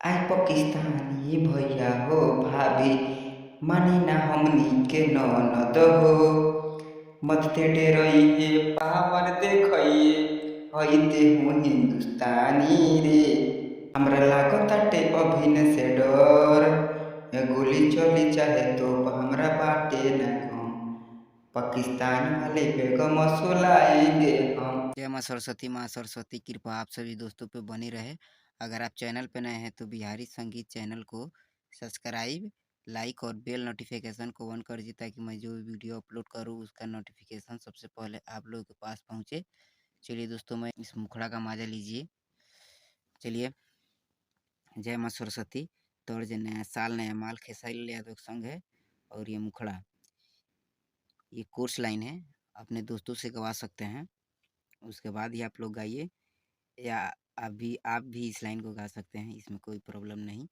आय पाकिस्तानी भैया हो भाभी मानी ना हमनी के ननद हो मत ते डेरइए पावर देखइए हईते हूँ हिंदुस्तानी रे हमरा लागताटे अभिन से डर गोली चली चाहे तो हमरा बाटे ना गम पाकिस्तान वाले बेगम सुलाएंगे हम। जय माँ सरस्वती। माँ सरस्वती कृपा आप सभी दोस्तों पे बनी रहे। अगर आप चैनल पे नए हैं तो बिहारी संगीत चैनल को सब्सक्राइब, लाइक और बेल नोटिफिकेशन को ऑन कर दीजिए ताकि मैं जो भी वीडियो अपलोड करूँ उसका नोटिफिकेशन सबसे पहले आप लोगों के पास पहुँचे। चलिए दोस्तों, मैं इस मुखड़ा का मजा लीजिए। चलिए, जय माँ सरस्वती। तो जो नया साल नया माल खेसारी यादव संग है और ये मुखड़ा, ये कोर्स लाइन है, अपने दोस्तों से गवा सकते हैं। उसके बाद ही आप लोग गाइए, या आप भी इस लाइन को गा सकते हैं, इसमें कोई प्रॉब्लम नहीं।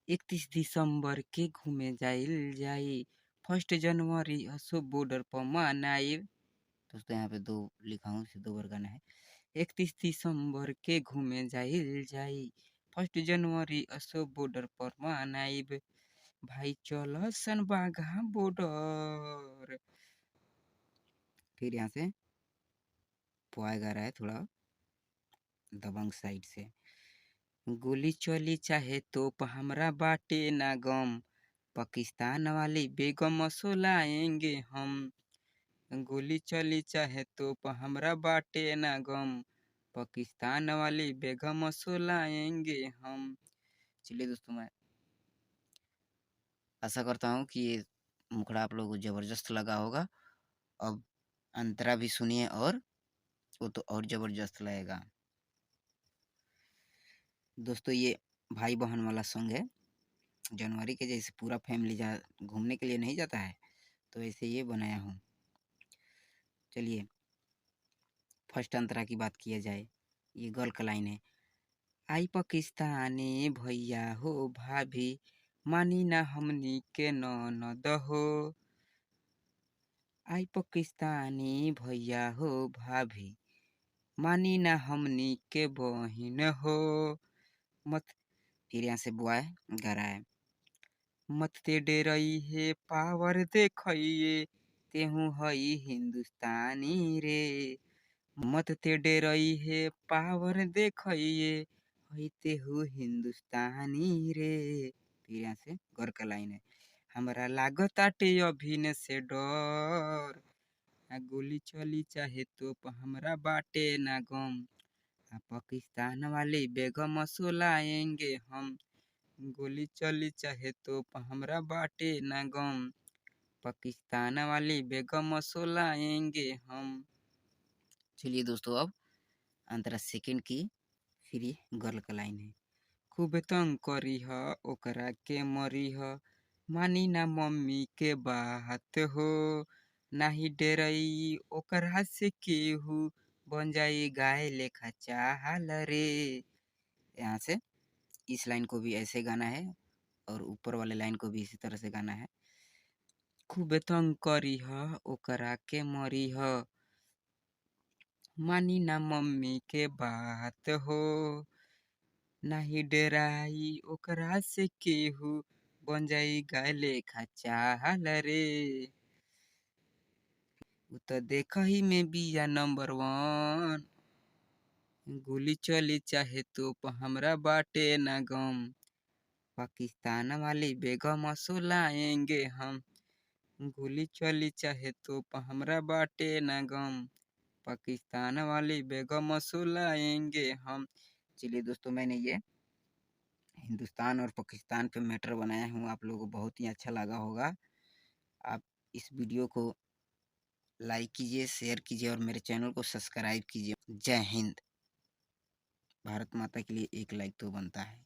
31 दिसंबर के घूमे जाइल जाई, 1 जनवरी असो बॉर्डर पर मनाई। दोस्तों यहाँ पे दो लिखा हूँ, इसे दो बार गाना है। 31 दिसंबर के घूमे जाइल जाई, 1 जनवरी असो बॉर्डर पर मनाइब, भाई चलो सन बाघा बॉर्डर। फिर यहाँ से पोआ गा रहा है थोड़ा दबंग साइड से। गोली चली चाहे तोप हमरा बाटे ना गम, पाकिस्तान वाली बेगम सुलाएंगे हम। गोली चली चाहे तोप हमरा बाटे ना गम, पाकिस्तान वाली बेगम सुलाएंगे हम। चलिए दोस्तों, मैं आशा करता हूँ कि ये मुखड़ा आप लोगों को ज़बरदस्त लगा होगा। अब अंतरा भी सुनिए, और वो तो और ज़बरदस्त लगेगा। दोस्तों ये भाई बहन वाला सॉन्ग है। जनवरी के जैसे पूरा फैमिली जा घूमने के लिए नहीं जाता है, तो ऐसे ये बनाया हूँ। चलिए, फर्स्ट अंतरा की बात किया जाए, ये गर्ल का लाइन है। आई पाकिस्तानी भैया हो भाभी मानी ना हमनी के ननद हो। आई पाकिस्तानी भैया हो भाभी मानी ना हमनी के बहिन हो। मत, फिर यहाँ से बुआ गा रहा है। मत ते डेरई है पावर देखइए, तेहू हई हिंदुस्तानी रे। मत ते डेरई है पावर देखइए, हई तेहू हिंदुस्तानी रे। फिर यहाँ से घर का लाइन है। हमरा लागताटे अभिन से डर, गोली चली चाहे तो हमरा बाटे ना गम, पाकिस्तान वाली बेगम सुलाएंगे हम। गोली चली चाहे तो हमरा बाटे ना गम, पाकिस्तान वाली बेगम सुलाएंगे हम। चलिए दोस्तों, अब अंतरा सेकंड की फिर ये गर्ल का लाइन है। खूब तंग करी ह ओकरा के मरी ह, मानी ना मम्मी के बात हो, नाही डेरई ओकरा से केहू बन जाई गाय लेखा चाहल रे। यहाँ से इस लाइन को भी ऐसे गाना है और ऊपर वाले लाइन को भी इसी तरह से गाना है। खूब तंग करी ह ओकरा के मरी ह, मानी ना मम्मी के बात हो, नाही डेराई ओकरा से केहू बन जाई गाय लेखा चाहल रे। उ तो देखही में बिया नंबर 1, गोली चली चाहे तो हमरा बाटे ना गम, पाकिस्तान वाली बेगम सुलाएंगे हम। गोली चली चाहे तो हमरा बाटे ना गम, पाकिस्तान वाली बेगम सुलाएंगे हम। चलिए दोस्तों, मैंने ये हिंदुस्तान और पाकिस्तान पे मैटर बनाया हूँ, आप लोगों को बहुत ही अच्छा लगा होगा। आप इस वीडियो को लाइक कीजिए, शेयर कीजिए और मेरे चैनल को सब्सक्राइब कीजिए। जय हिंद। भारत माता के लिए एक लाइक तो बनता है।